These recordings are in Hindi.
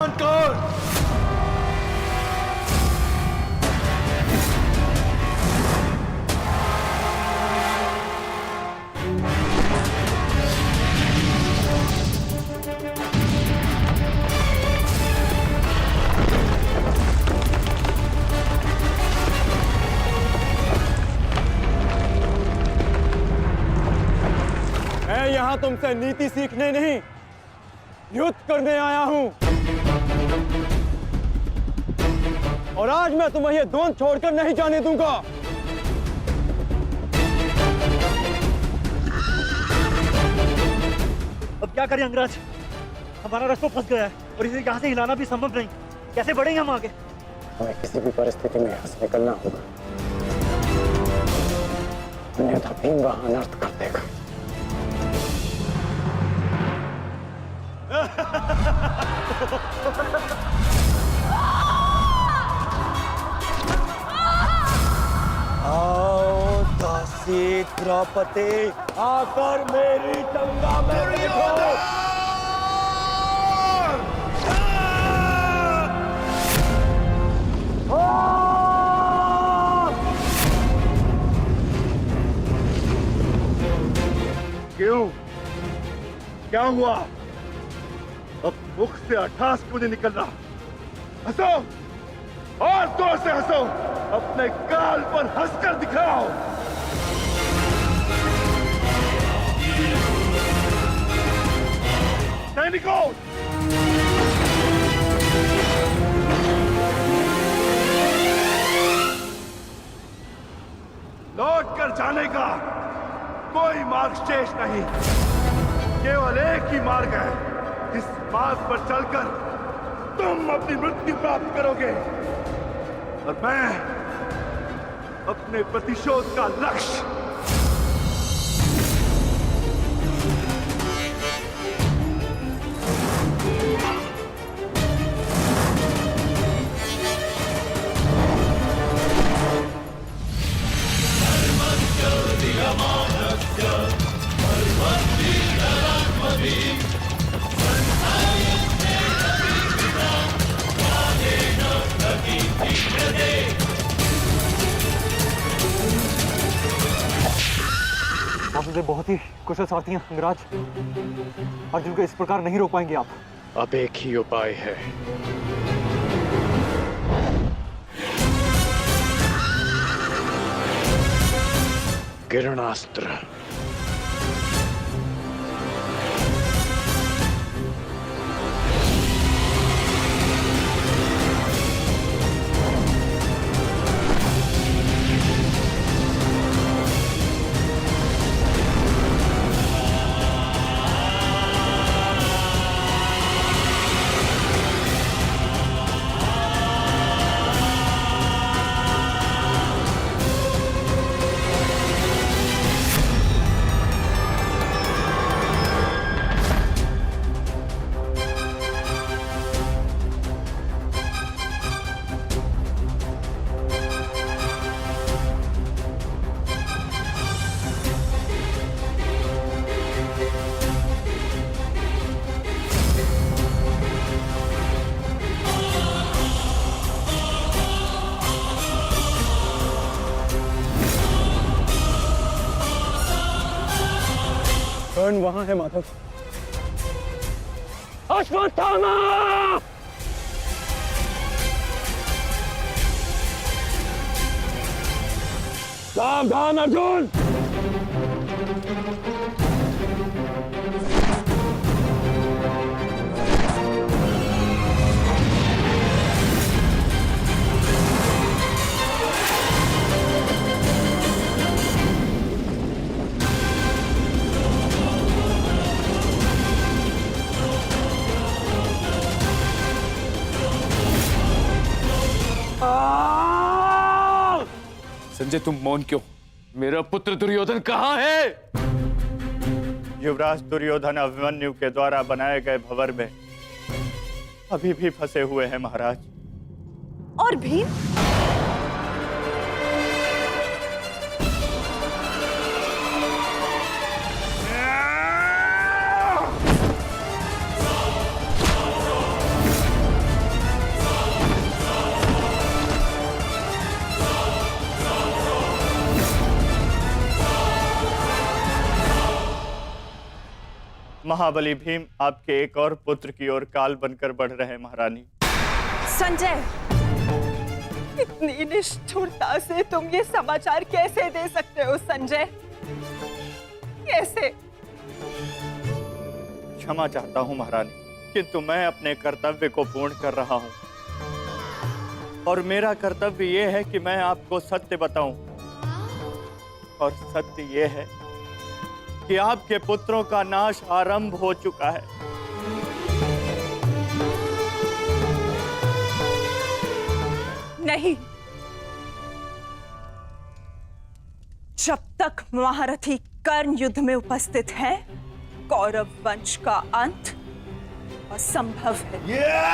कौन? मैं यहां तुमसे नीति सीखने नहीं, युद्ध करने आया हूं। और आज मैं तुम्हें ये द्वंद छोड़कर नहीं जाने दूंगा। अब क्या करें अंगराज? हमारा रास्ता फंस गया है और इसे यहाँ से हिलाना भी संभव नहीं। कैसे बढ़ेंगे हम आगे? हमें किसी भी परिस्थिति में यहाँ से निकलना होगा, अन्यथा भीम वहां अनर्थ कर देगा। आओ दासी द्रौपदी, आकर मेरी गंगा में बैठो। क्यों? क्या हुआ? अब मुख से अट्ठास क्यों नहीं निकल रहा? हंसो और जोर से हंसो, अपने गाल पर हंसकर दिखाओ। सैनिकों, लौट कर जाने का कोई मार्ग शेष नहीं। केवल एक ही मार्ग है, जिस मार्ग पर चलकर तुम अपनी मृत्यु प्राप्त करोगे। और मैं अपने प्रतिशोध का लक्ष्य आप मुझे बहुत ही कुशल सारथी हैं अंगराज। अर्जुन को इस प्रकार नहीं रोक पाएंगे आप। अब एक ही उपाय है, किरणास्त्र। कर्ण वहां है माधव। अश्वत्थामा! सावधान अर्जुन! संजय, तुम मौन क्यों? मेरा पुत्र दुर्योधन कहाँ है? युवराज दुर्योधन अभिमन्यु के द्वारा बनाए गए भंवर में अभी भी फंसे हुए हैं महाराज। और भीम? महाबली भीम आपके एक और पुत्र की ओर काल बनकर बढ़ रहे हैं महारानी। संजय, इतनी निष्ठुरता से तुम ये समाचार कैसे दे सकते हो संजय? कैसे? क्षमा चाहता हूं महारानी, किंतु मैं अपने कर्तव्य को पूर्ण कर रहा हूं और मेरा कर्तव्य यह है कि मैं आपको सत्य बताऊं। और सत्य यह है कि आपके पुत्रों का नाश आरंभ हो चुका है। नहीं, जब तक महारथी कर्ण युद्ध में उपस्थित है, कौरव वंश का अंत असंभव है। मेरा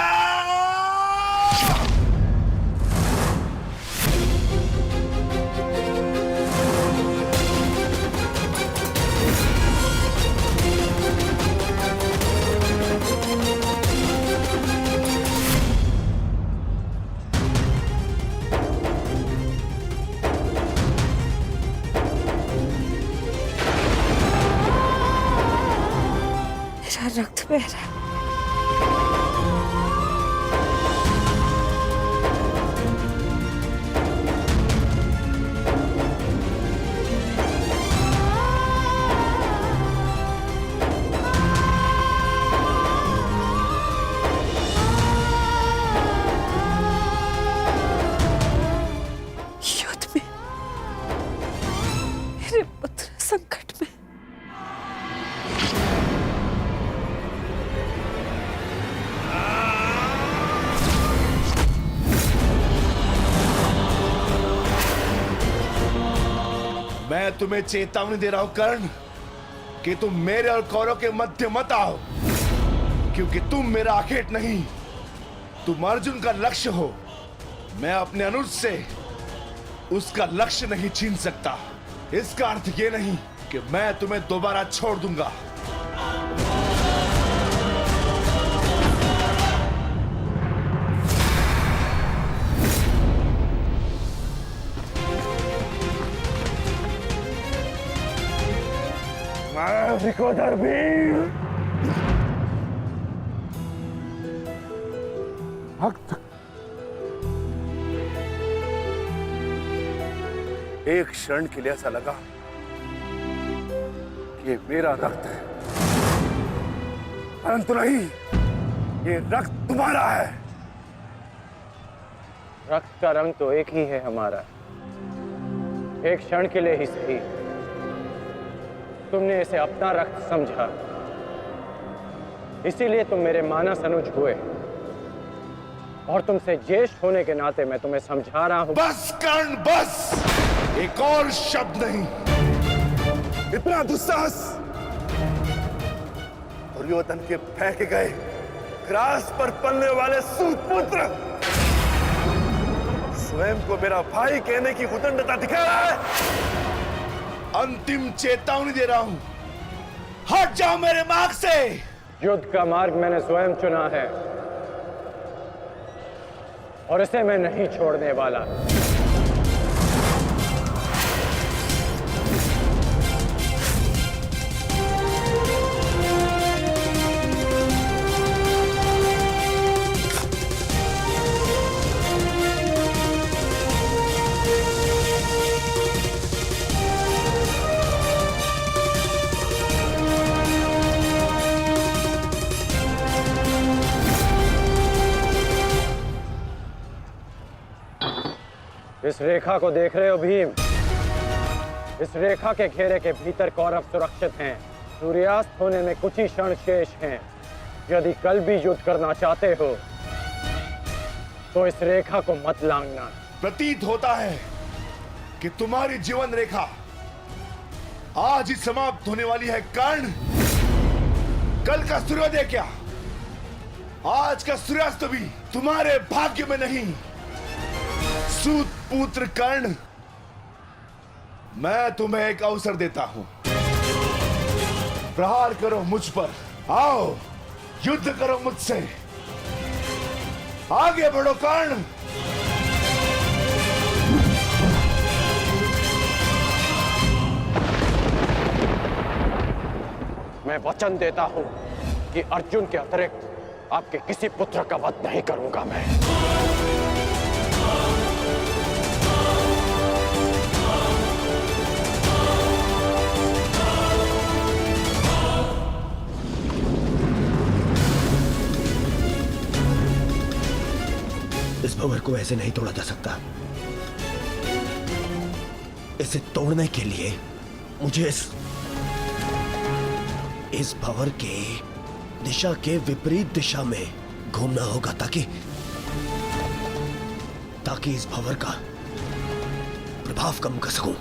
रक्त बह रहा है। युद्ध में मेरे पुत्र संकट में। मैं तुम्हें चेतावनी दे रहा हूं कर्ण कि तुम मेरे और कौरव के मध्य मत आओ, क्योंकि तुम मेरा आखेट नहीं, तुम अर्जुन का लक्ष्य हो। मैं अपने अनुज से उसका लक्ष्य नहीं छीन सकता। इसका अर्थ ये नहीं कि मैं तुम्हें दोबारा छोड़ दूंगा। विकोधर वीर भक्त, एक क्षण के लिए ऐसा लगा कि ये मेरा रक्त है, परंतु नहीं, ये रक्त तुम्हारा है। रक्त का रंग तो एक ही है हमारा, एक क्षण के लिए ही सही। तुमने इसे अपना रक्त समझा, इसीलिए तुम मेरे मानस अनुज हुए, और तुमसे ज्येष्ठ होने के नाते मैं तुम्हें समझा रहा हूं। बस कर्ण बस, एक और शब्द नहीं। इतना दुस्साहस दुर्योधन के फेंके गए ग्रास पर पलने वाले सूतपुत्र स्वयं को मेरा भाई कहने की उदंडता दिखा रहा है। अंतिम चेतावनी दे रहा हूं, हट जाओ मेरे मार्ग से। युद्ध का मार्ग मैंने स्वयं चुना है और इसे मैं नहीं छोड़ने वाला। इस रेखा को देख रहे हो भीम? इस रेखा के घेरे के भीतर कौरव सुरक्षित हैं। सूर्यास्त होने में कुछ ही क्षण शेष हैं। यदि कल भी युद्ध करना चाहते हो तो इस रेखा को मत लांघना। प्रतीत होता है कि तुम्हारी जीवन रेखा आज ही समाप्त होने वाली है कर्ण। कल का सूर्योदय क्या, आज का सूर्यास्त भी तुम्हारे भाग्य में नहीं। सूत पुत्र कर्ण, मैं तुम्हें एक अवसर देता हूं, प्रहार करो मुझ पर। आओ युद्ध करो मुझसे, आगे बढ़ो कर्ण। मैं वचन देता हूं कि अर्जुन के अतिरिक्त आपके किसी पुत्र का वध नहीं करूंगा मैं। इस भंवर को ऐसे नहीं तोड़ा जा सकता। इसे तोड़ने के लिए मुझे इस भंवर के दिशा के विपरीत दिशा में घूमना होगा ताकि इस भंवर का प्रभाव कम कर सकूं।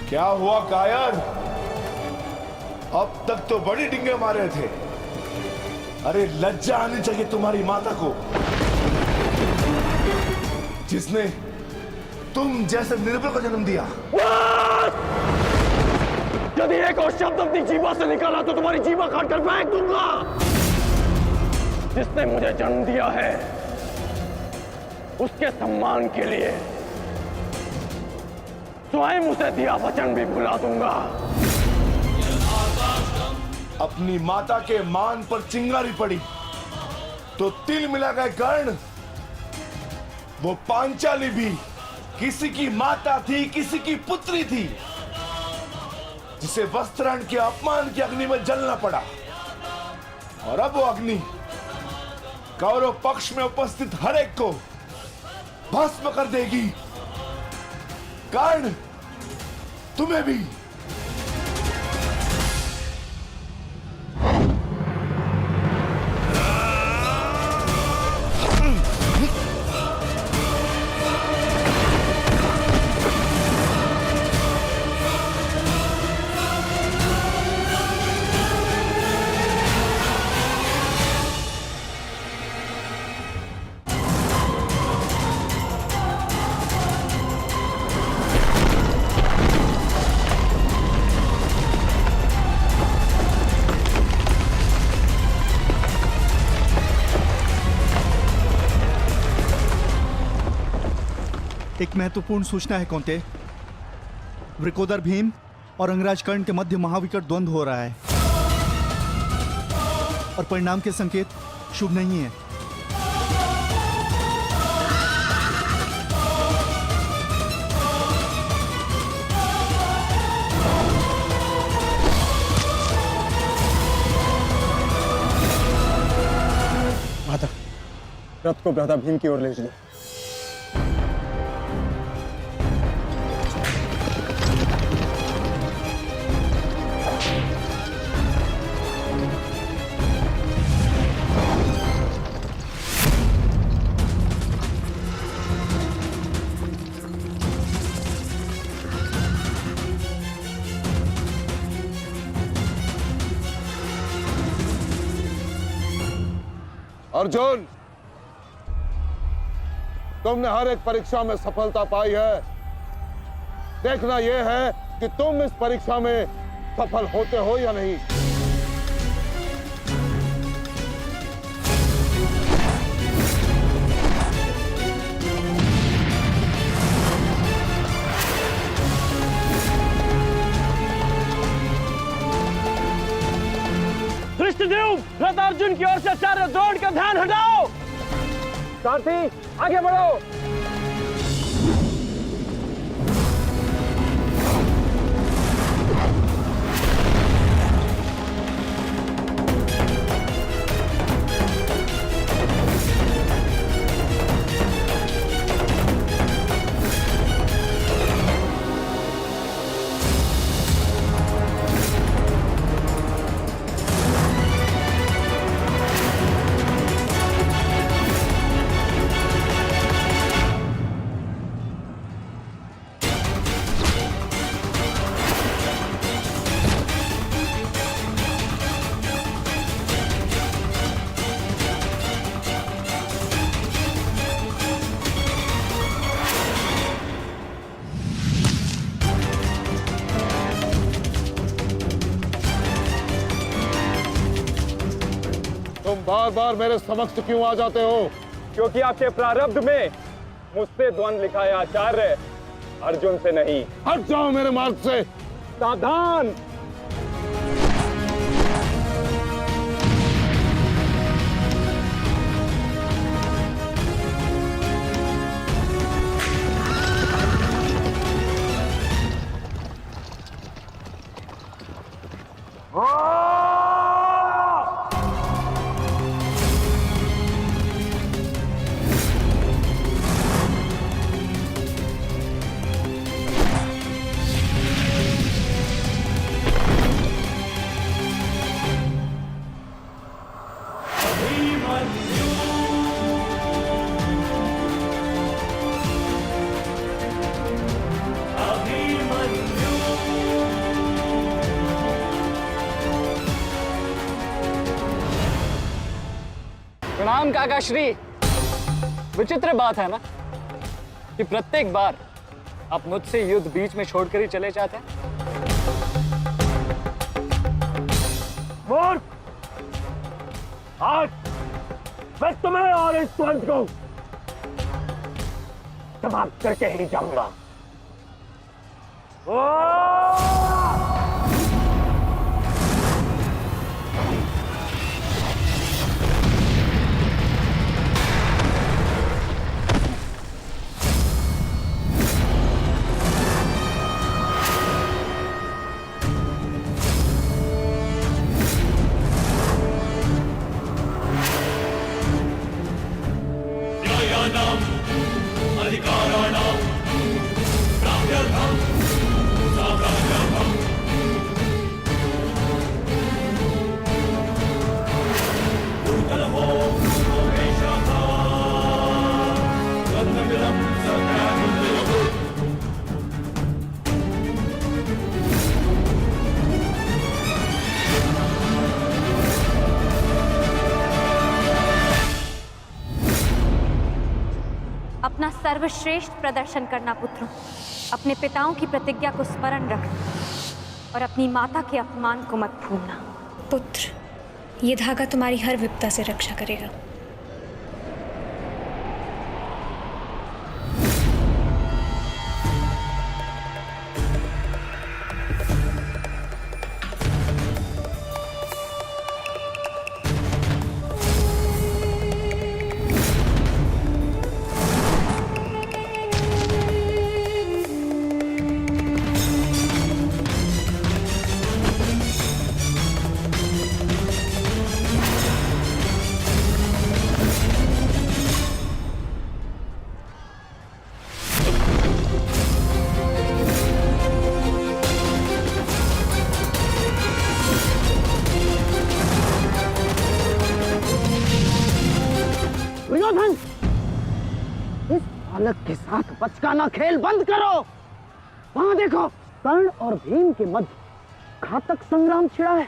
क्या हुआ कायर? अब तक तो बड़ी डिंगे मारे थे। अरे लज्जा आनी चाहिए तुम्हारी माता को, जिसने तुम जैसे निर्भय को जन्म दिया। यदि एक और शब्द अपनी जीवा से निकाला तो तुम्हारी जीवा काटकर फेंक दूंगा। जिसने मुझे जन्म दिया है उसके सम्मान के लिए स्वयं उसे दिया वचन भी भुला दूंगा। अपनी माता के मान पर चिंगारी पड़ी तो तिल मिला गए कर्ण। वो पांचाली भी किसी की माता थी, किसी की पुत्री थी, जिसे वस्त्राण के अपमान की अग्नि में जलना पड़ा। और अब वो अग्नि कौरव पक्ष में उपस्थित हर एक को भस्म कर देगी। कर्ण, तुम्हें भी। एक महत्वपूर्ण सूचना है कौंते। वृकोदर भीम और अंगराज कर्ण के मध्य महाविकट द्वंद्व हो रहा है और परिणाम के संकेत शुभ नहीं है। माता, रथ को भ्राता भीम की ओर ले चलो। अर्जुन, तुमने हर एक परीक्षा में सफलता पाई है। देखना यह है कि तुम इस परीक्षा में सफल होते हो या नहीं। कृष्णदेव, रथ अर्जुन की ओर से आचार्य द्रोण का ध्यान हटाओ। सारथी, आगे बढ़ो। तुम बार बार मेरे समक्ष क्यों आ जाते हो? क्योंकि आपके प्रारब्ध में मुझसे द्वंद लिखा है आचार्य, अर्जुन से नहीं। हट जाओ मेरे मार्ग से। सावधान! प्रणाम काका श्री। विचित्र बात है ना कि प्रत्येक बार आप मुझसे युद्ध बीच में छोड़कर ही चले जाते हैं। मूर्ख! आज मैं तुम्हें और इस द्वंद को समाप्त करके ही जाऊंगा। अपना सर्वश्रेष्ठ प्रदर्शन करना पुत्रों। अपने पिताओं की प्रतिज्ञा को स्मरण रखना और अपनी माता के अपमान को मत भूलना। पुत्र, ये धागा तुम्हारी हर विपदा से रक्षा करेगा। इस बालक के साथ बचकाना खेल बंद करो। वहां देखो, कर्ण और भीम के मध्य घातक संग्राम छिड़ा है।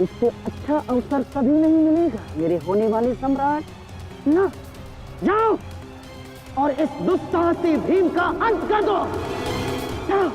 इससे अच्छा अवसर कभी नहीं मिलेगा मेरे होने वाले सम्राट। ना, जाओ और इस दुस्साहसी भीम का अंत कर दो। जाओ।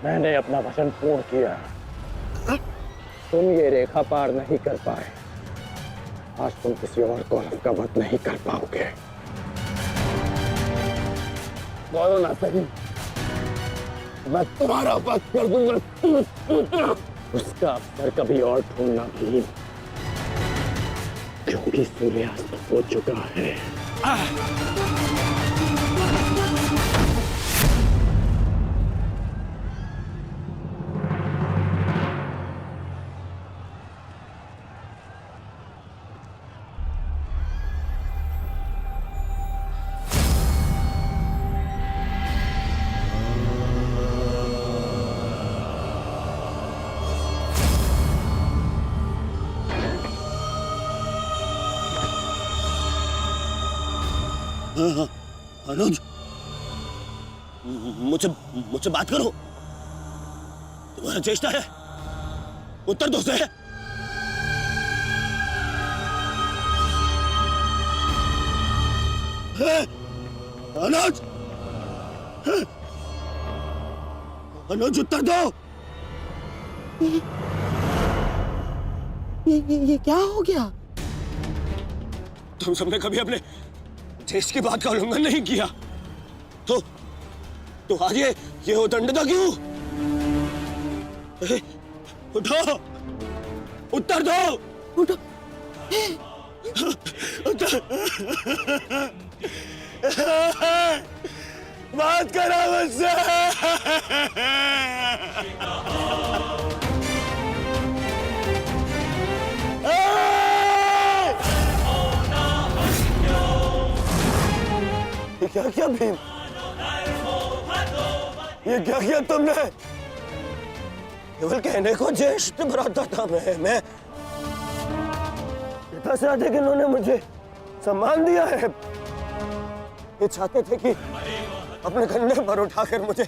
मैंने अपना वचन पूर्ण किया। तुम ये रेखा पार नहीं कर पाए, आज तुम किसी और कौरव का वध नहीं कर पाओगे। बोलो ना सही, मैं तुम्हारा वध कर दूंगा। उसका अवसर कभी और ढूंढना भी, क्योंकि सूर्यास्त हो चुका है। हाँ, अनुज, मुझसे मुझसे बात करो। तुम्हारा चेष्टा है, उत्तर दो से। अनुज, अनुज उत्तर दो। ये क्या हो गया? तुम सबने कभी अपने देश की बात का उल्लंघन नहीं किया, तो आज ये उदंडता क्यों? उठो, उत्तर दो। उठो। बात करो मुझसे। ये क्या किया भीम? ये क्या किया तुमने? केवल कहने को ज्येष्ठ भ्राता था मैं पिता से अधिक इन्होंने मुझे सम्मान दिया है। ये चाहते थे कि अपने कंधे पर उठाकर मुझे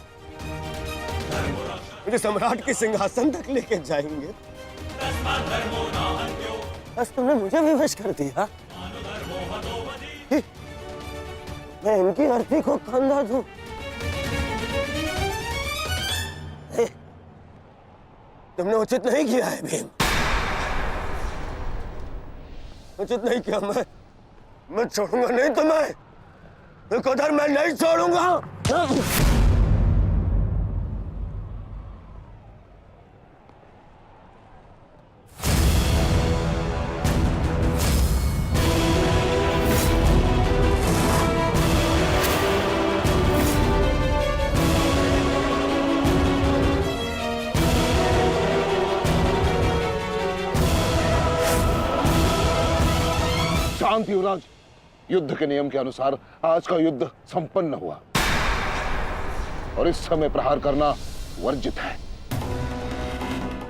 सम्राट के सिंहासन तक लेके जाएंगे। बस तुमने मुझे विवश कर दिया। मैं इनकी अर्थी को कंधा दूं। तुमने उचित नहीं किया है भीम, उचित नहीं किया। मैं छोड़ूंगा नहीं तुम्हें, विकोदर मैं नहीं छोड़ूंगा। शांति युवराज, युद्ध के नियम के अनुसार आज का युद्ध संपन्न हुआ और इस समय प्रहार करना वर्जित है।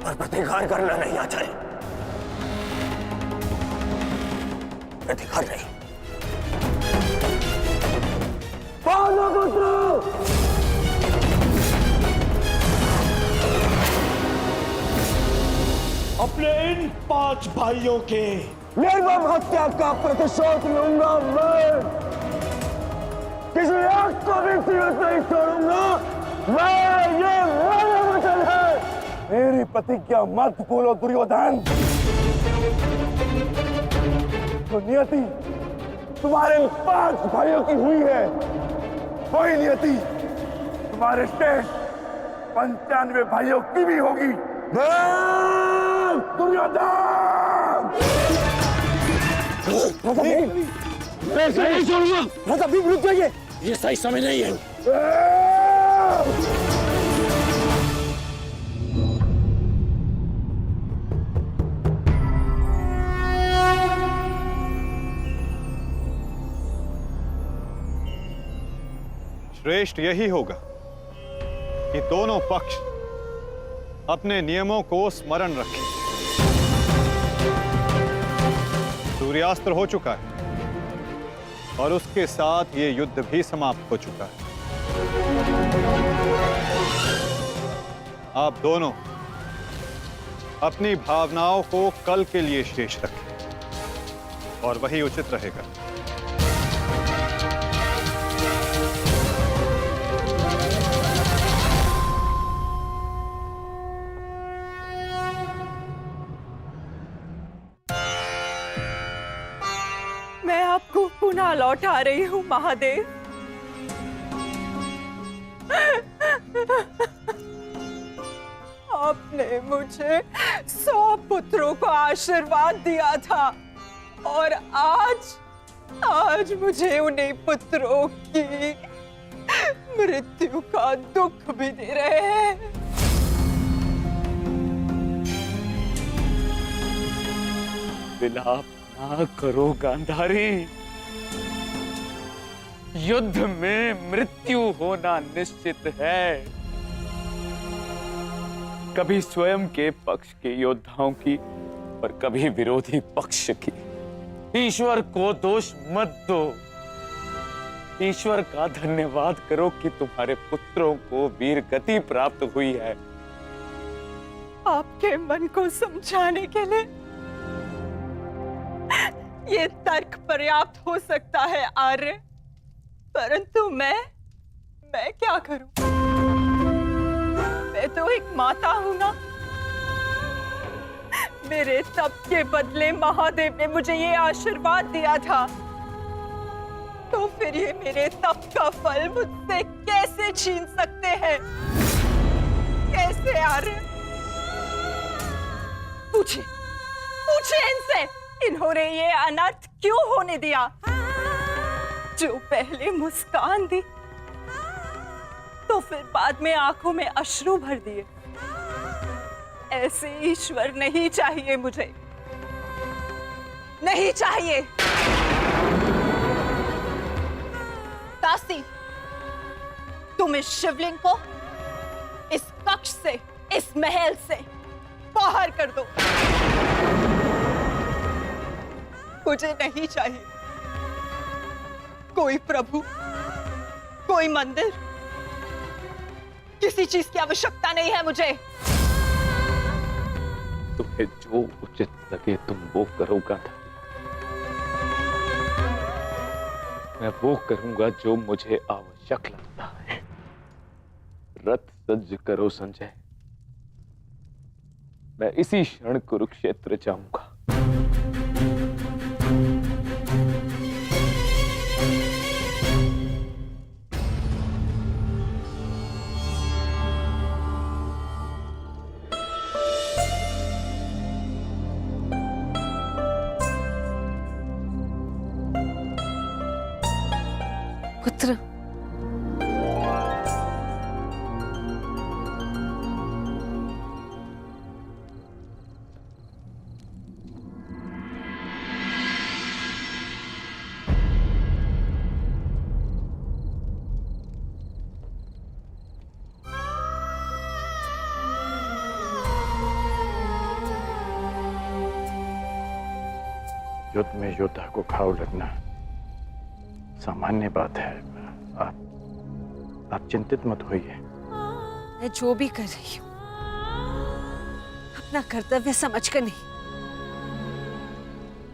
पर प्रतिकार करना नहीं आता है। प्रतिकार नहीं। अपने इन 5 भाइयों के निर्मम हत्या का प्रतिशोध लूंगा मैं। किसी एक को भी जीवित नहीं छोड़ूंगा मैं। ये मेरा वचन है। मेरी प्रतिज्ञा मत भूलो दुर्योधन। तो नियति तुम्हारे 5 भाइयों की हुई है, वही नियति तुम्हारे शेष 95 भाइयों की भी होगी। दुर्योधन! मैं नहीं छोड़ूंगा। भीम रुक जाइए, ये सही समय नहीं है। श्रेष्ठ यही होगा कि दोनों पक्ष अपने नियमों को स्मरण रखें। सूर्यास्त हो चुका है और उसके साथ ये युद्ध भी समाप्त हो चुका है। आप दोनों अपनी भावनाओं को कल के लिए शेष रखें और वही उचित रहेगा। मैं आपको पुनः लौटा रही हूँ महादेव। आपने मुझे 100 पुत्रों को आशीर्वाद दिया था और आज मुझे उन्हीं पुत्रों की मृत्यु का दुख भी दे रहे हैं। विलाप ना करो गांधारी। युद्ध में मृत्यु होना निश्चित है। कभी स्वयं के पक्ष के योद्धाओं की और कभी विरोधी पक्ष की। ईश्वर को दोष मत दो। ईश्वर का धन्यवाद करो कि तुम्हारे पुत्रों को वीर गति प्राप्त हुई है। आपके मन को समझाने के लिए ये तर्क पर्याप्त हो सकता है आर्य, परंतु मैं क्या करूं? मैं तो एक माता हूं ना। मेरे तप के बदले महादेव ने मुझे ये आशीर्वाद दिया था, तो फिर ये मेरे तप का फल मुझसे कैसे छीन सकते हैं? कैसे आर्य? पूछे इनसे, इन्होंने ये अनर्थ क्यों होने दिया? जो पहले मुस्कान दी तो फिर बाद में आंखों में अश्रु भर दिए। ऐसे ईश्वर नहीं चाहिए मुझे, नहीं चाहिए। दासी, तुम इस शिवलिंग को इस कक्ष से, इस महल से बाहर कर दो। मुझे नहीं चाहिए कोई प्रभु, कोई मंदिर, किसी चीज की आवश्यकता नहीं है मुझे। तुम्हें जो उचित लगे तुम वो करोगा था। मैं वो करूंगा जो मुझे आवश्यक लगता है। रथ सज्ज करो संजय, मैं इसी क्षण कुरुक्षेत्र जाऊंगा। पुत्र, युद्ध में योद्धा को घाव लगना सामान्य बात है। आप चिंतित मत होइए। मैं जो भी कर रही हूँ अपना कर्तव्य समझकर नहीं,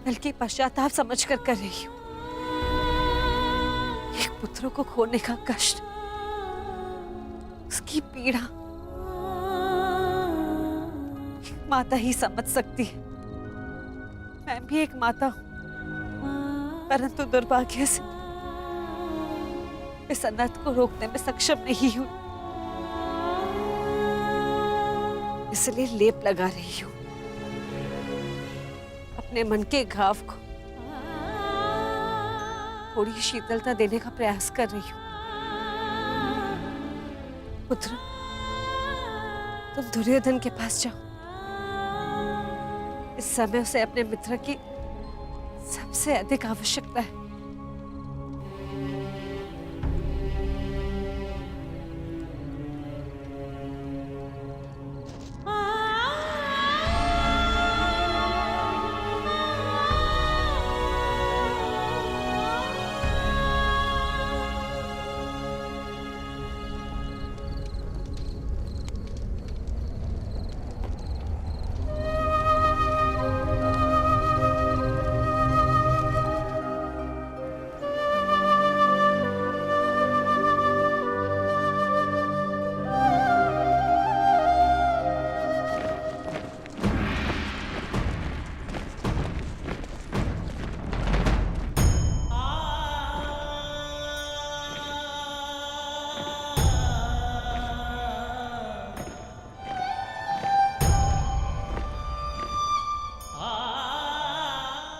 बल्कि पश्चाताप समझकर कर रही हूँ। एक पुत्र को खोने का कष्ट, उसकी पीड़ा एक माता ही समझ सकती है। मैं भी एक माता हूँ, परंतु दुर्भाग्य से इस अनर्थ को रोकने में सक्षम नहीं हूं, इसलिए लेप लगा रही हूं अपने मन के घाव को, थोड़ी शीतलता देने का प्रयास कर रही हूं। पुत्र, तुम दुर्योधन के पास जाओ। इस समय उसे अपने मित्र की सबसे अधिक आवश्यकता है।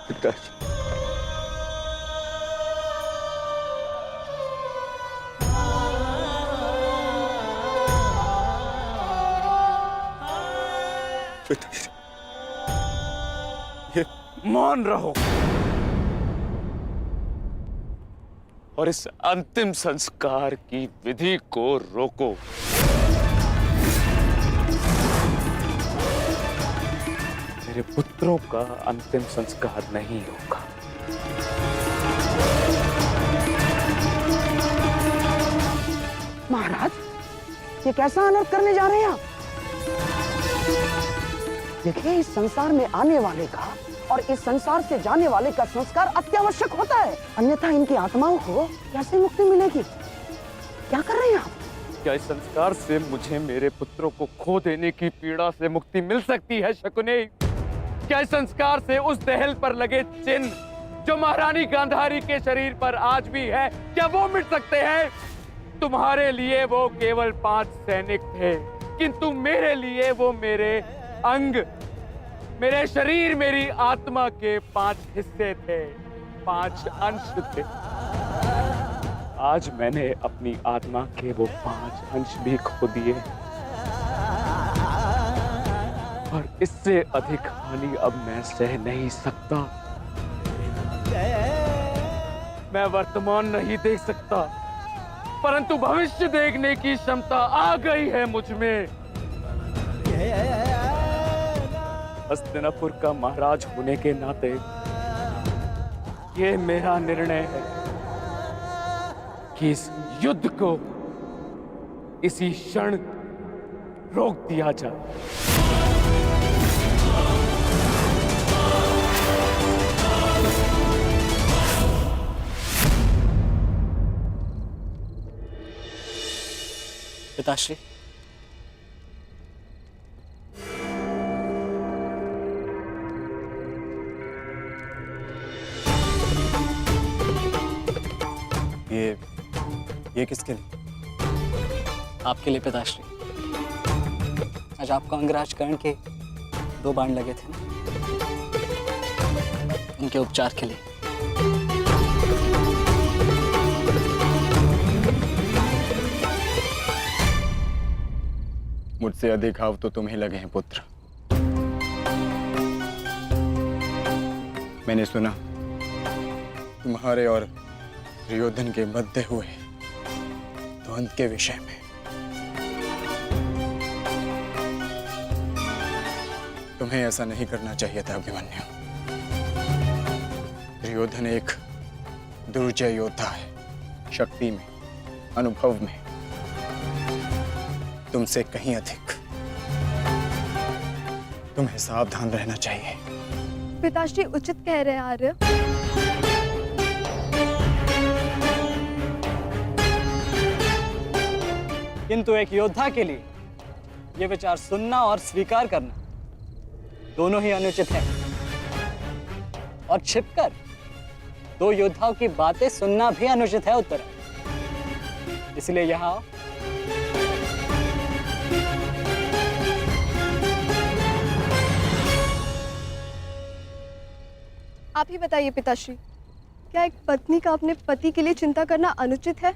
पिताजी, पिताजी, ये मौन रहो और इस अंतिम संस्कार की विधि को रोको। मेरे पुत्रों का अंतिम संस्कार नहीं होगा। महाराज, ये कैसा अनर्थ करने जा रहे हैं आप? देखिए, इस संसार में आने वाले का और इस संसार से जाने वाले का संस्कार अत्यावश्यक होता है, अन्यथा इनकी आत्माओं को कैसे मुक्ति मिलेगी? क्या कर रहे हैं आप? क्या इस संस्कार से मुझे मेरे पुत्रों को खो देने की पीड़ा से मुक्ति मिल सकती है शकुनी? क्या इस संस्कार से उस दहल पर लगे चिन्ह जो महारानी गांधारी के शरीर पर आज भी है, क्या वो मिट सकते हैं? तुम्हारे लिए वो केवल 5 सैनिक थे, किंतु मेरे लिए वो मेरे अंग, मेरे शरीर, मेरी आत्मा के 5 हिस्से थे, 5 अंश थे। आज मैंने अपनी आत्मा के वो 5 अंश भी खो दिए और इससे अधिक हानि अब मैं सह नहीं सकता। मैं वर्तमान नहीं देख सकता, परंतु भविष्य देखने की क्षमता आ गई है मुझ में। हस्तिनापुर का महाराज होने के नाते ये मेरा निर्णय है कि इस युद्ध को इसी क्षण रोक दिया जाए। पिताश्री, ये किसके लिए? आपके लिए पिताश्री। आज आपको अंगराज कर्ण के 2 बाण लगे थे ना, उनके उपचार के लिए। मुझसे अधिक घाव तो तुम्हें लगे हैं पुत्र। मैंने सुना तुम्हारे और दुर्योधन के मध्य हुए द्वंद्व के विषय में। तुम्हें ऐसा नहीं करना चाहिए था अभिमन्यु। दुर्योधन एक दुर्जय योद्धा है, शक्ति में, अनुभव में तुमसे कहीं अधिक। तुम्हें सावधान रहना चाहिए। पिताश्री उचित कह रहे हैं आर्य। किंतु एक योद्धा के लिए ये विचार सुनना और स्वीकार करना दोनों ही अनुचित है, और छिपकर 2 योद्धाओं की बातें सुनना भी अनुचित है उत्तर। इसलिए यहाँ आओ। आप ही बताइए पिताश्री, क्या एक पत्नी का अपने पति के लिए चिंता करना अनुचित है?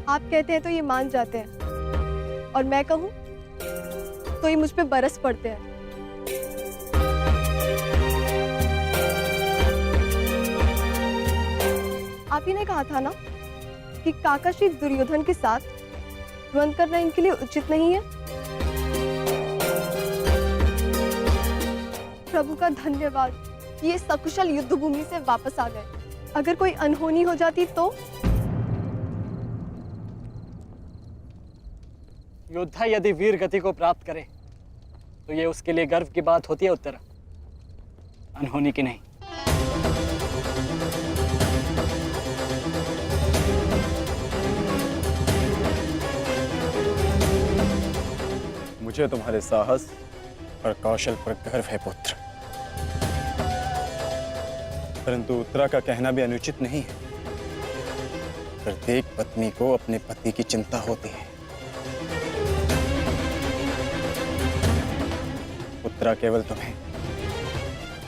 आप कहते हैं तो ये मान जाते हैं, और मैं कहूं तो ये मुझ पे बरस पड़ते हैं। आप ही ने कहा था ना कि काका श्री दुर्योधन के साथ द्वंद्व करना इनके लिए उचित नहीं है। प्रभु का धन्यवाद, ये सकुशल युद्ध भूमि से वापस आ गए। अगर कोई अनहोनी हो जाती तो? योद्धा यदि वीर गति को प्राप्त करे तो ये उसके लिए गर्व की बात होती है उत्तरा, अनहोनी की नहीं। मुझे तुम्हारे साहस और कौशल पर गर्व है पुत्र, परंतु उत्तरा का कहना भी अनुचित नहीं है। प्रत्येक पत्नी को अपने पति की चिंता होती है। उत्तरा केवल तुम्हें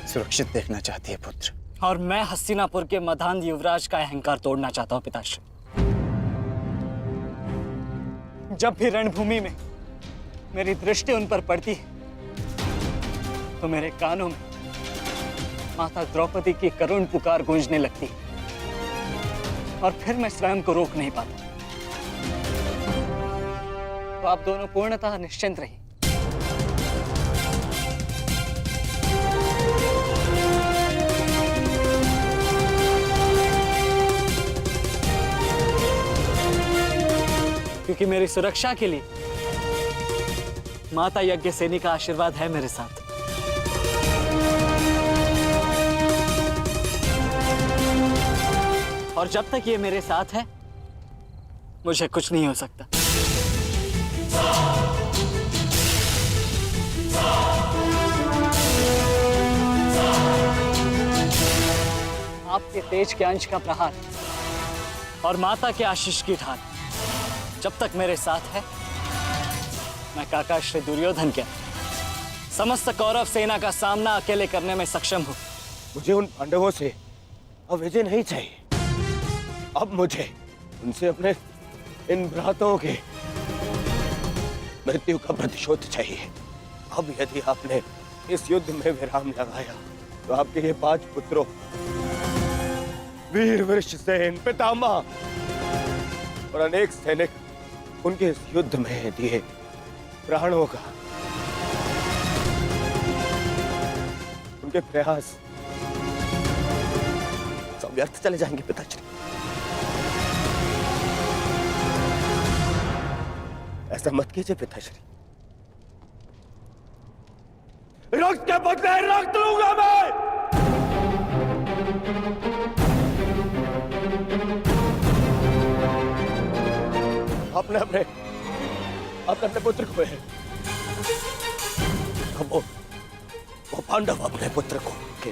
सुरक्षित देखना चाहती है पुत्र। और मैं हस्तिनापुर के मधान युवराज का अहंकार तोड़ना चाहता हूं पिताश्री। जब भी रणभूमि में मेरी दृष्टि उन पर पड़ती है तो मेरे कानों में माता द्रौपदी की करुण पुकार गूंजने लगती है, और फिर मैं स्वयं को रोक नहीं पाता। तो आप दोनों पूर्णतः निश्चिंत रहिए। क्योंकि मेरी सुरक्षा के लिए माता यज्ञसेनी का आशीर्वाद है मेरे साथ। और जब तक ये मेरे साथ है, मुझे कुछ नहीं हो सकता। आपके तेज के अंश का प्रहार और माता के आशीष की ढाल जब तक मेरे साथ है, मैं काका श्री दुर्योधन के समस्त कौरव सेना का सामना अकेले करने में सक्षम हूं। मुझे उन पांडवों से अब विजय नहीं चाहिए। अब मुझे उनसे अपने इन भ्राताओं के मृत्यु का प्रतिशोध चाहिए। अब यदि आपने इस युद्ध में विराम लगाया तो आपके ये 5 पुत्रों वीर वृषसेन, पितामह और अनेक सैनिक उनके इस युद्ध में दिए प्राणों का, उनके प्रयास सब व्यर्थ चले जाएंगे पिताश्री। ऐसा मत कीजिए पिताश्री। रक्त के बदले रक्त लूंगा मैं। अपने अपने अपने अपने पुत्र को है। अब वो पांडव अपने पुत्र को के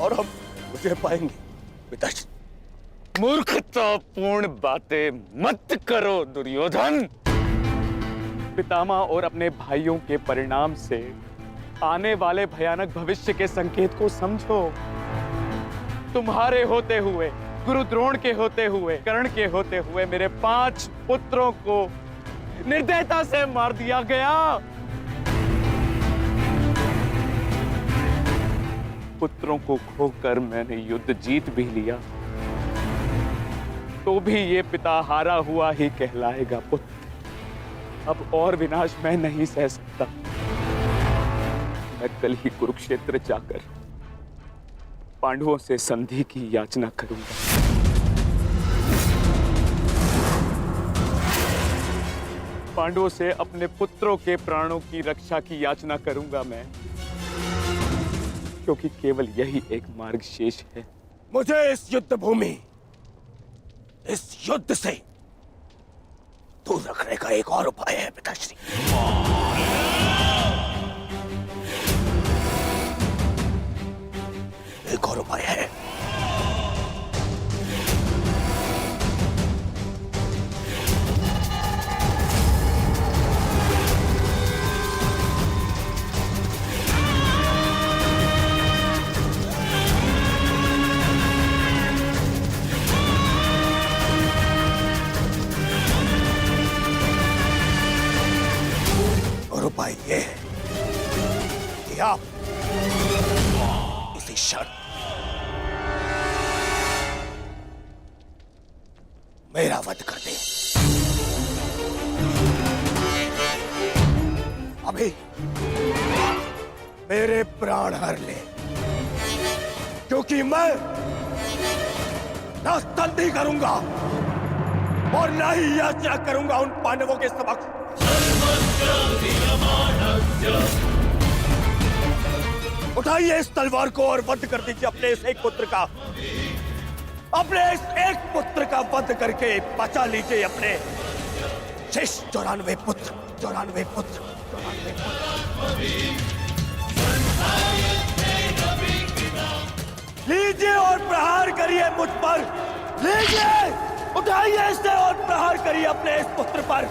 और हम मुझे पाएंगे पिताश्री। मूर्खतापूर्ण बातें मत करो दुर्योधन। पितामह और अपने भाइयों के परिणाम से आने वाले भयानक भविष्य के संकेत को समझो। तुम्हारे होते हुए, गुरु द्रोण के होते हुए, कर्ण के होते हुए मेरे 5 पुत्रों को निर्दयता से मार दिया गया। पुत्रों को खोकर मैंने युद्ध जीत भी लिया, तो भी ये पिता हारा हुआ ही कहलाएगा पुत्र। अब और विनाश मैं नहीं सह सकता। मैं कल ही कुरुक्षेत्र जाकर पांडवों से संधि की याचना करूंगा। पांडवों से अपने पुत्रों के प्राणों की रक्षा की याचना करूंगा मैं, क्योंकि केवल यही एक मार्ग शेष है। मुझे इस युद्ध भूमि, इस युद्ध से दूर रखने का एक और उपाय है पिताश्री। एक और उपाय है। और उपाय ये है कि आप इसी क्षण मेरा वध कर दे। अभी मेरे प्राण हर ले, क्योंकि मैं ना संधि करूंगा और ना ही याचना करूंगा उन पांडवों के समक्ष। उठाइए इस तलवार को और वध कर दीजिए अपने इस एक पुत्र का। अपने इस एक पुत्र का वध करके बचा लीजिए अपने शेष 94 पुत्र। 94 पुत्र। लीजिए और प्रहार करिए मुझ पर। लीजिए, उठाइए इसे और प्रहार करिए अपने इस पुत्र पर,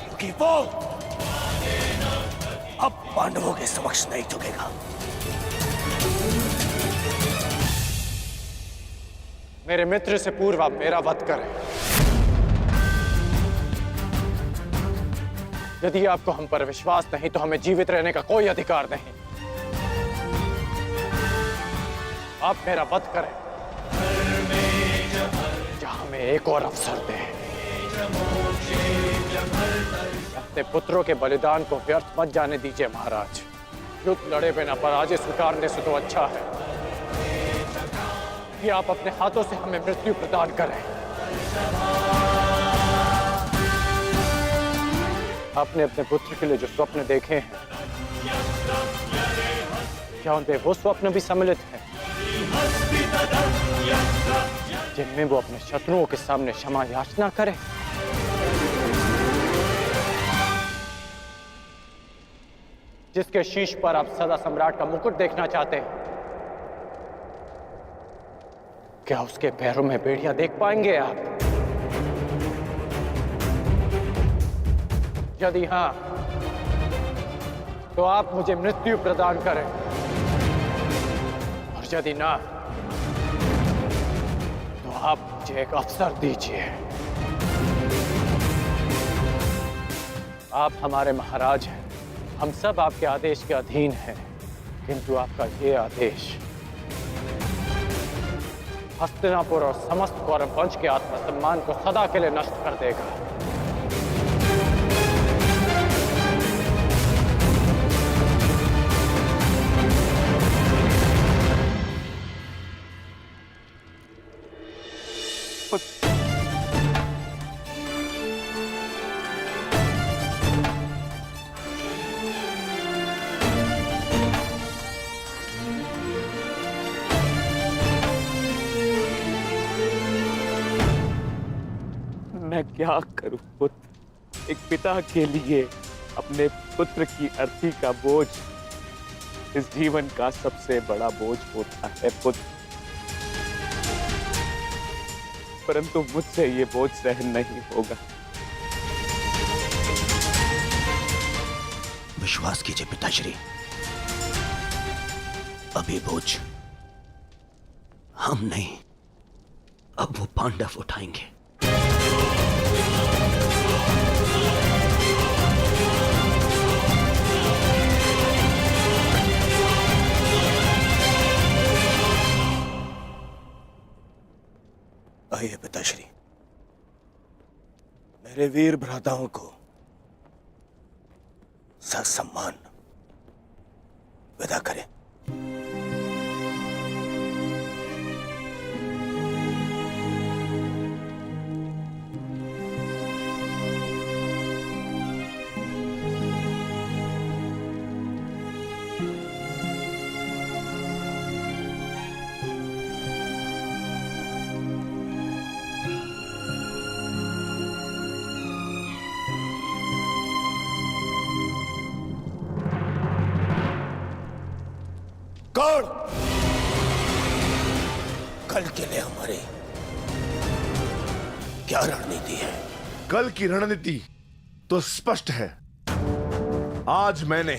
क्योंकि वो अब पांडवों के समक्ष नहीं झुकेगा। मेरे मित्र से पूर्व आप मेरा वध करें। यदि आपको हम पर विश्वास नहीं तो हमें जीवित रहने का कोई अधिकार नहीं। आप मेरा वध करें या हमें एक और अवसर दें। अपने पुत्रों के बलिदान को व्यर्थ मत जाने दीजिए महाराज। युद्ध लड़े बिना पराजय स्वीकारने से तो अच्छा है कि आप अपने हाथों से हमें मृत्यु प्रदान करें। आपने अपने पुत्र के लिए जो स्वप्न देखे हैं, क्या उनपे वो स्वप्न भी सम्मिलित हैं जिनमें वो अपने शत्रुओं के सामने क्षमा याचना करे? जिसके शीश पर आप सदा सम्राट का मुकुट देखना चाहते हैं, क्या उसके पैरों में बेड़ियां देख पाएंगे आप? यदि हां, तो आप मुझे मृत्यु प्रदान करें, और यदि ना, तो आप मुझे एक अवसर दीजिए। आप हमारे महाराज हैं, हम सब आपके आदेश के अधीन हैं, किंतु आपका ये आदेश हस्तिनापुर और समस्त कौरव वंश के आत्मसम्मान को सदा के लिए नष्ट कर देगा। मैं क्या करूं पुत्र? एक पिता के लिए अपने पुत्र की अर्थी का बोझ इस जीवन का सबसे बड़ा बोझ होता है पुत्र, परंतु मुझसे ये बोझ सहन नहीं होगा। विश्वास कीजिए पिताश्री, अभी बोझ हम नहीं, अब वो पांडव उठाएंगे। आइए पिताश्री, मेरे वीर भ्राताओं को ससम्मान विदा करें। कौन? कल के लिए हमारी क्या रणनीति है? कल की रणनीति तो स्पष्ट है। आज मैंने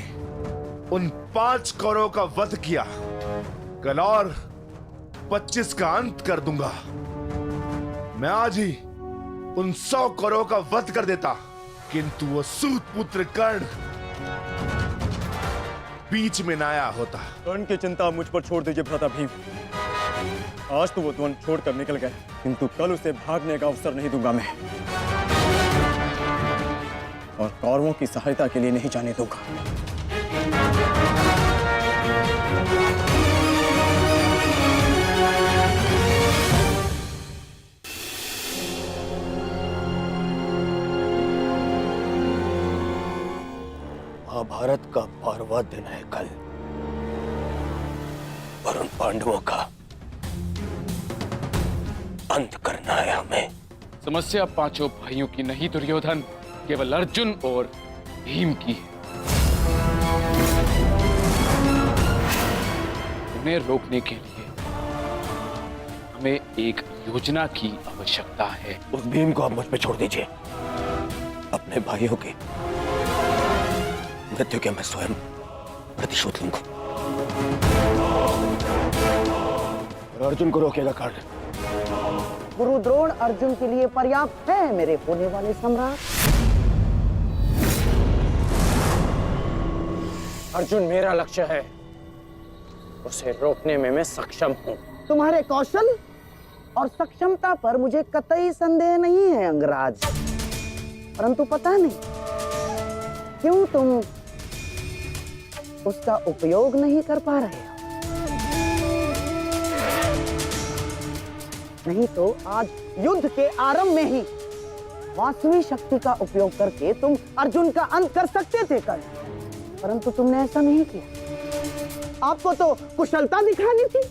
उन 5 कौरवों का वध किया, कल और 25 का अंत कर दूंगा। मैं आज ही उन 100 कौरवों का वध कर देता, किंतु वो सूत पुत्र कर्ण बीच में ना आया होता। कर्ण की चिंता मुझ पर छोड़ दीजिए भ्राता भीम। आज तो वो द्वंद छोड़कर निकल गए, किंतु कल उसे भागने का अवसर नहीं दूंगा मैं, और कौरवों की सहायता के लिए नहीं जाने दूंगा। महाभारत का 12वां दिन है कल, पर उन पांडवों का अंत करना है हमें। समस्या 5 भाइयों की नहीं दुर्योधन, केवल अर्जुन और भीम की है। उन्हें रोकने के लिए हमें एक योजना की आवश्यकता है। उस भीम को आप मुझ पे छोड़ दीजिए। अपने भाइयों की मृत्यु के मैं स्वयं प्रतिशोध लूंगा। और अर्जुन को रोकेगा कर्ण? गुरु द्रोण अर्जुन के लिए पर्याप्त है मेरे होने वाले सम्राट। अर्जुन मेरा लक्ष्य है, उसे रोकने में मैं सक्षम हूं। तुम्हारे कौशल और सक्षमता पर मुझे कतई संदेह नहीं है अंगराज, परंतु पता नहीं क्यों तुम उसका उपयोग नहीं कर पा रहे हो। नहीं तो आज युद्ध के आरंभ में ही वासवी शक्ति का उपयोग करके तुम अर्जुन का अंत कर सकते थे कर्ण, परंतु तुमने ऐसा नहीं किया। आपको तो कुशलता दिखानी थी,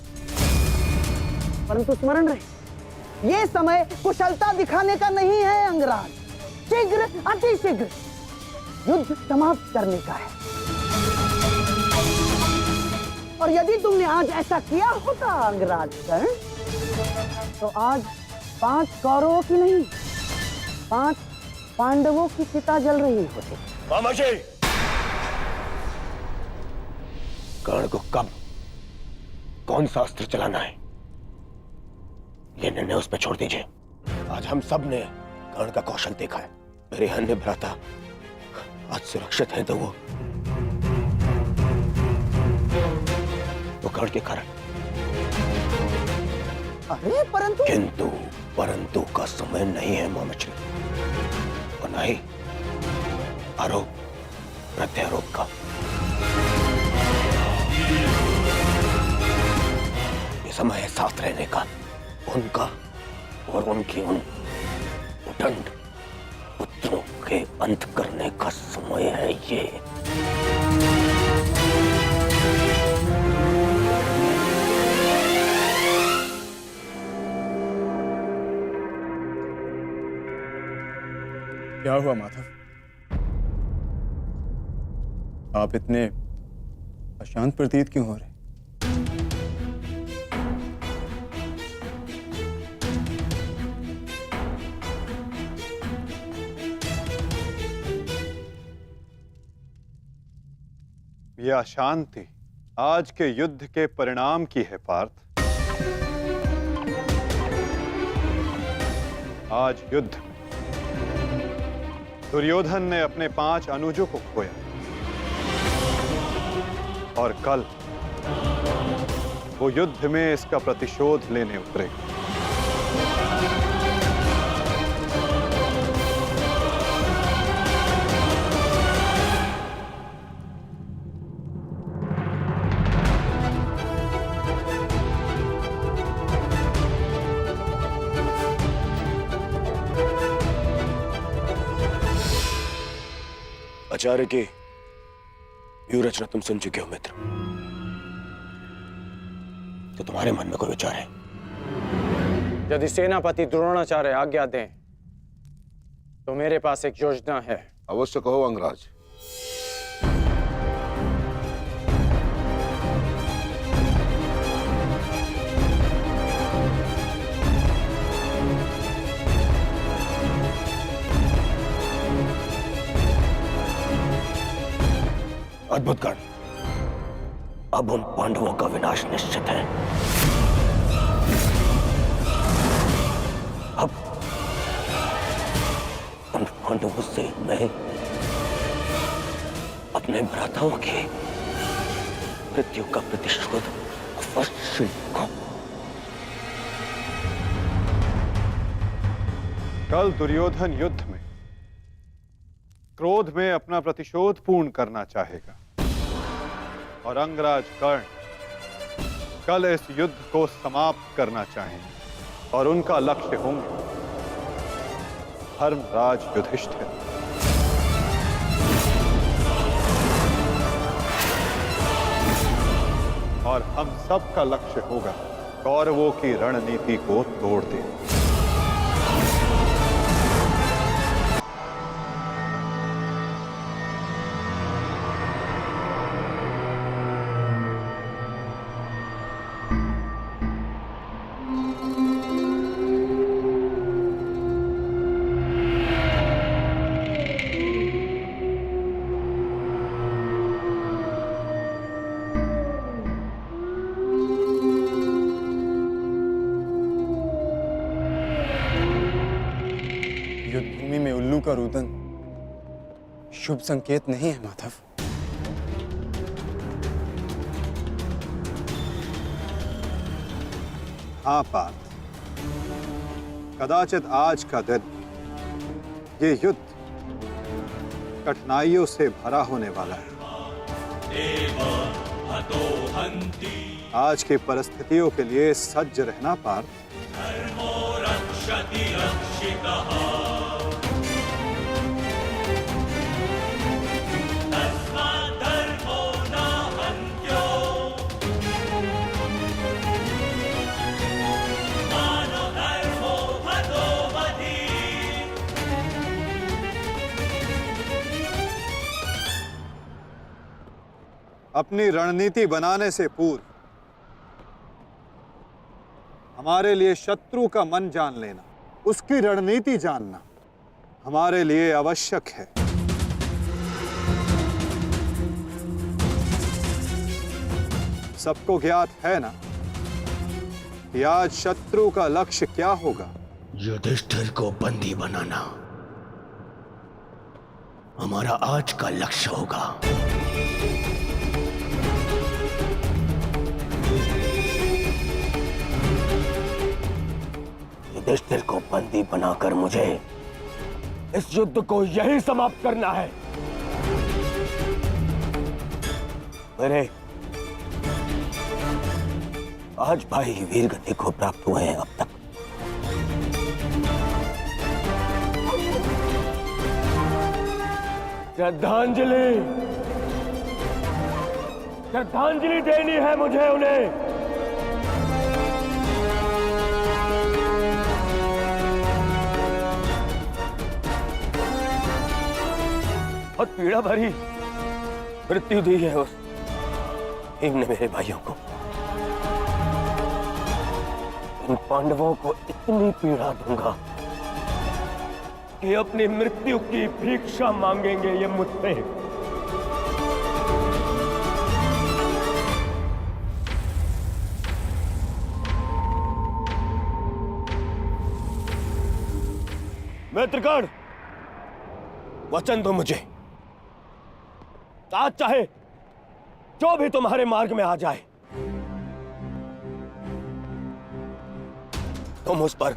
परंतु स्मरण रहे, ये समय कुशलता दिखाने का नहीं है अंगराज। शीघ्र, अति शीघ्र युद्ध समाप्त करने का है। और यदि तुमने आज ऐसा किया होता अंगराज कर्ण, तो आज 5 कौरवों की नहीं, 5 पांडवों की चिता जल रही होती। मामाजी, कर्ण को कब कौन सा अस्त्र चलाना है, ये निर्णय उस पर छोड़ दीजिए। आज हम सब ने कर्ण का कौशल देखा है। मेरे अन्य भ्राता आज सुरक्षित है तो वो कर्ण के कारण। अरे परंतु परंतु का समय नहीं है मामाजी, और न ही आरोप प्रत्यारोप का। ये समय है साथ रहने का, उनका और उनकी उन उदंड पुत्रों के अंत करने का समय है ये। क्या हुआ माधव? आप इतने अशांत प्रतीत क्यों हो रहे? यह अशांति आज के युद्ध के परिणाम की है पार्थ। आज युद्ध में दुर्योधन ने अपने 5 अनुजों को खोया, और कल वो युद्ध में इसका प्रतिशोध लेने उतरेगा। आचार्य की व्यूह रचना तुम सुन चुके हो मित्र, तो तुम्हारे मन में कोई विचार है? यदि सेनापति द्रोणाचार्य आज्ञा दें तो मेरे पास एक योजना है। अवश्य कहो अंगराज। अद्भुत कर्ण, अब उन पांडवों का विनाश निश्चित है। अब उन पांडवों से मैं अपने भ्राताओं की मृत्यु का प्रतिशोध अवश्य लूंगा। कल दुर्योधन युद्ध में क्रोध में अपना प्रतिशोध पूर्ण करना चाहेगा, और अंगराज कर्ण कल इस युद्ध को समाप्त करना चाहेंगे, और उनका लक्ष्य होंगे धर्मराज युधिष्ठिर। और हम सब का लक्ष्य होगा कौरवों की रणनीति को तोड़ देना। युद्धभूमि में उल्लू का रुदन शुभ संकेत नहीं है माधव। हाँ पार्थ, कदाचित आज का दिन ये युद्ध कठिनाइयों से भरा होने वाला है। आज की परिस्थितियों के लिए सज्ज रहना पार्थ। अपनी रणनीति बनाने से पूर्व हमारे लिए शत्रु का मन जान लेना, उसकी रणनीति जानना हमारे लिए आवश्यक है। सबको ज्ञात है ना कि आज शत्रु का लक्ष्य क्या होगा? युधिष्ठिर को बंदी बनाना हमारा आज का लक्ष्य होगा। युधिष्ठिर को बंदी बनाकर मुझे इस युद्ध को यही समाप्त करना है। मेरे आज भाई वीर गति को प्राप्त हुए हैं अब तक। श्रद्धांजलि श्रद्धांजलि देनी है मुझे उन्हें। बहुत पीड़ा भरी मृत्यु दी है उस भीम ने मेरे भाइयों को। इन पांडवों को इतनी पीड़ा दूंगा कि अपनी मृत्यु की भिक्षा मांगेंगे ये मुझसे। मित्रगण, वचन दो मुझे, आज चाहे जो भी तुम्हारे मार्ग में आ जाए तुम उस पर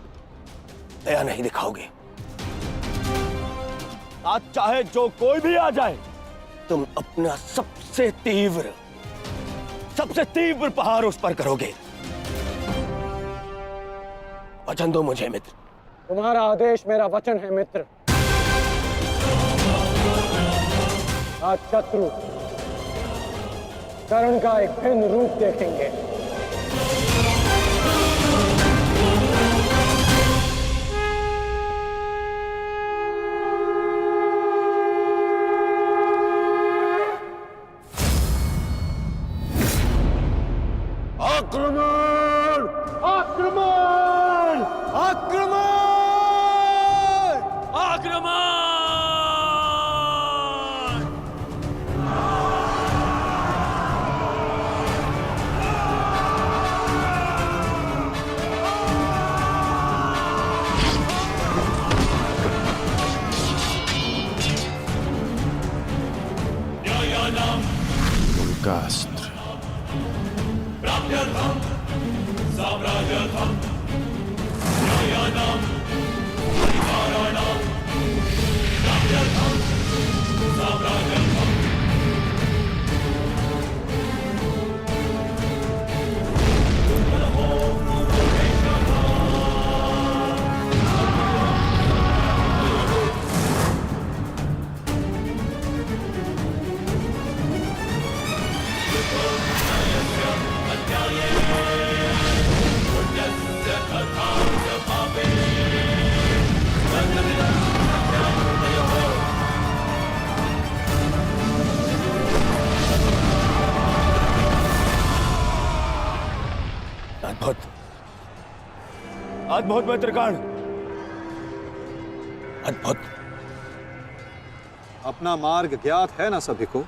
दया नहीं दिखाओगे। आज चाहे जो कोई भी आ जाए तुम अपना सबसे तीव्र प्रहार उस पर करोगे। वचन दो मुझे मित्र। तुम्हारा आदेश मेरा वचन है मित्र। आज शत्रु कर्ण का एक भिन्न रूप देखेंगे। आक्रमण! आक्रमण! आक्रमण! आक्रमण! उनका अस्त्र अद्भुत मित्रगण, अद्भुत। अपना मार्ग ज्ञात है ना सभी को?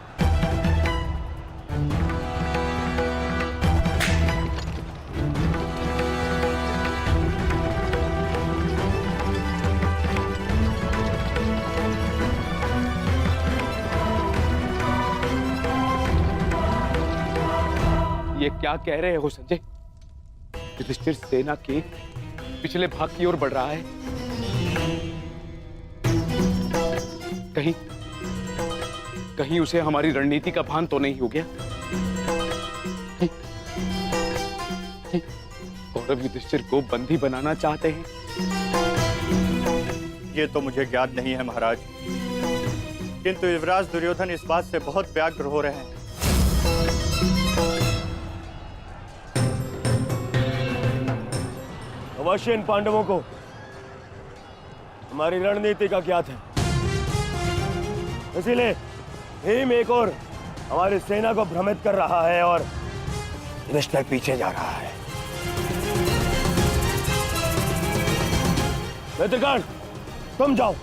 ये क्या कह रहे हो संजय? युधिष्ठिर सेना के पिछले भाग की ओर बढ़ रहा है। कहीं उसे हमारी रणनीति का भान तो नहीं हो गया? कौरव युधिष्ठिर को बंदी बनाना चाहते हैं? ये तो मुझे ज्ञात नहीं है महाराज, किंतु युवराज दुर्योधन इस बात से बहुत व्यग्र हो रहे हैं। अवश्य इन पांडवों को हमारी रणनीति का ज्ञात है, इसीलिए भीम एक और हमारी सेना को भ्रमित कर रहा है और युधिष्ठिर पीछे जा रहा है। मित्रगण, तुम जाओ,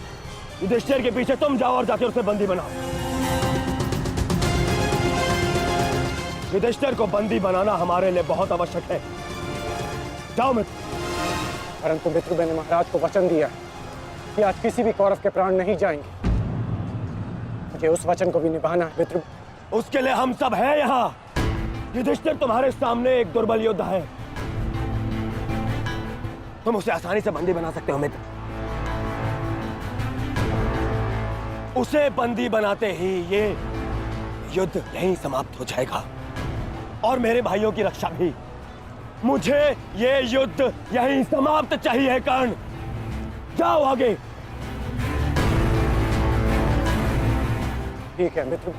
युधिष्ठिर के पीछे तुम जाओ और जाके उसे बंदी बनाओ। युधिष्ठिर को बंदी बनाना हमारे लिए बहुत आवश्यक है। जाओ मित्र। परंतु मित्र, मैंने महाराज को वचन दिया कि आज किसी भी कौरव के प्राण नहीं जाएंगे। मुझे उस वचन को भी निभाना है मित्र। उसके लिए हम सब हैं यहाँ। युधिष्ठिर तुम्हारे सामने एक दुर्बल योद्धा है, तुम उसे आसानी से बंदी बना सकते हो मित्र। उसे बंदी बनाते ही ये युद्ध यहीं समाप्त हो जाएगा और मेरे भाइयों की रक्षा भी। मुझे ये युद्ध यहीं समाप्त चाहिए। कर्ण, जाओ आगे। ठीक है मित्र,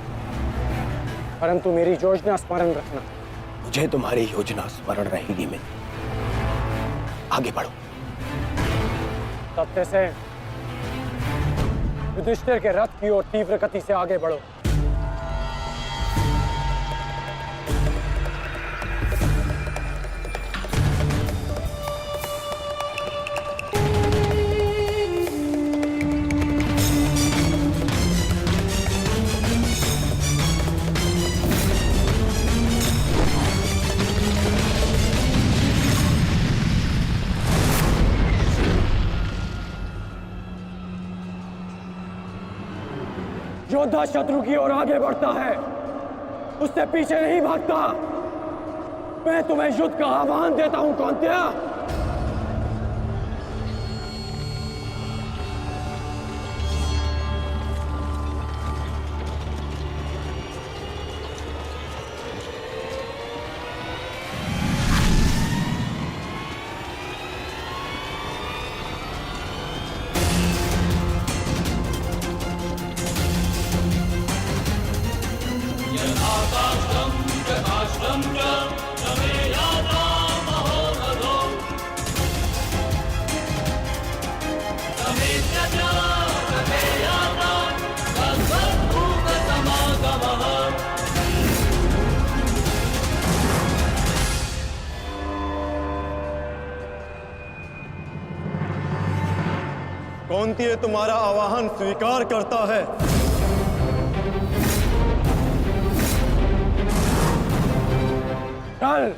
परंतु मेरी योजना स्मरण रखना। मुझे तुम्हारी योजना स्मरण रहेगी मित्र। आगे बढ़ो। तब से युधिष्ठिर के रथ की ओर तीव्र गति से आगे बढ़ो। योद्धा शत्रु की ओर आगे बढ़ता है, उससे पीछे नहीं भागता। मैं तुम्हें युद्ध का आह्वान देता हूं कौन्तेय। कौन्तेय तुम्हारा आवाहन स्वीकार करता है। कल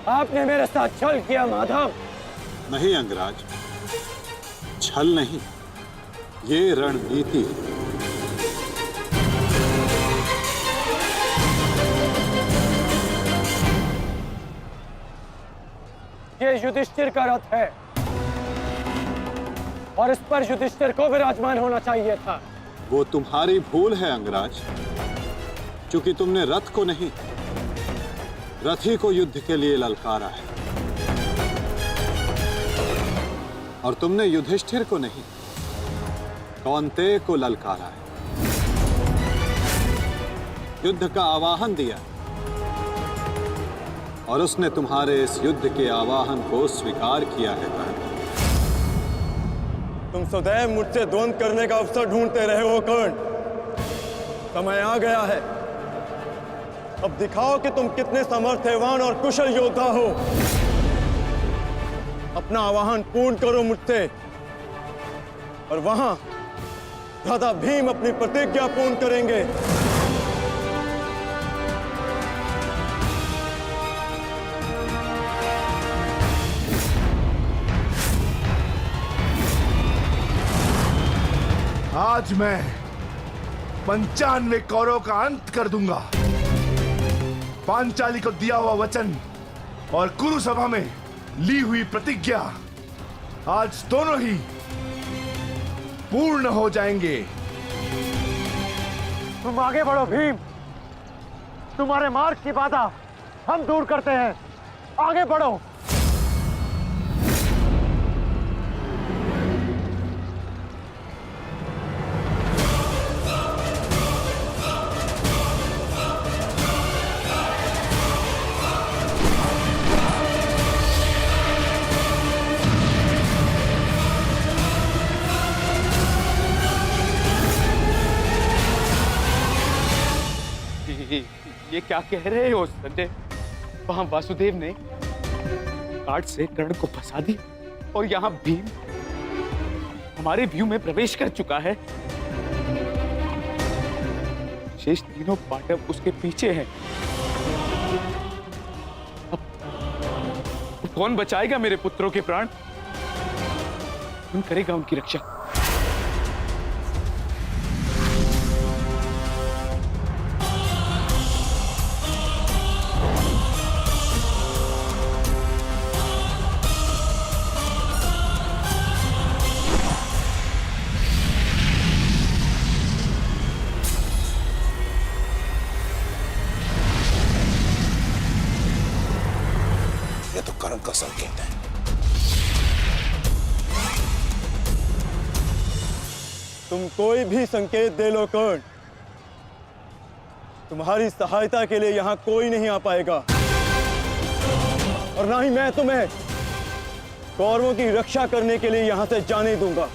आपने मेरे साथ छल किया माधव। नहीं अंगराज, छल नहीं, ये रणनीति है। ये युधिष्ठिर का रथ है और इस पर युधिष्ठिर को विराजमान होना चाहिए था। वो तुम्हारी भूल है अंगराज, क्योंकि तुमने रथ को नहीं, रथी को युद्ध के लिए ललकारा है। और तुमने युधिष्ठिर को नहीं, कौन्तेय को ललकारा है, युद्ध का आवाहन दिया और उसने तुम्हारे इस युद्ध के आवाहन को स्वीकार किया है। कर्ण, तुम सदैव मुझसे द्वंद्व करने का अवसर ढूंढते रहे हो कर्ण। समय आ गया है, अब दिखाओ कि तुम कितने समर्थवान और कुशल योद्धा हो। अपना आवाहन पूर्ण करो मुझसे और वहां भ्राता भीम अपनी प्रतिज्ञा पूर्ण करेंगे। आज मैं 95 कौरवों का अंत कर दूंगा। पांचाली को दिया हुआ वचन और कुरु सभा में ली हुई प्रतिज्ञा आज दोनों ही पूर्ण हो जाएंगे। तुम आगे बढ़ो भीम, तुम्हारे मार्ग की बाधा हम दूर करते हैं। आगे बढ़ो। ये क्या कह रहे हो संजय? वहां वासुदेव ने काट से कर्ण को फंसा दिया और यहाँ भीम हमारे व्यू में प्रवेश कर चुका है। शेष तीनों पांडव उसके पीछे हैं। अब कौन बचाएगा मेरे पुत्रों के प्राण? कौन करेगा उनकी रक्षा? ये तो कर्ण का संकेत है। तुम कोई भी संकेत दे लो कर्ण, तुम्हारी सहायता के लिए यहां कोई नहीं आ पाएगा और ना ही मैं तुम्हें कौरवों की रक्षा करने के लिए यहां से जाने दूंगा।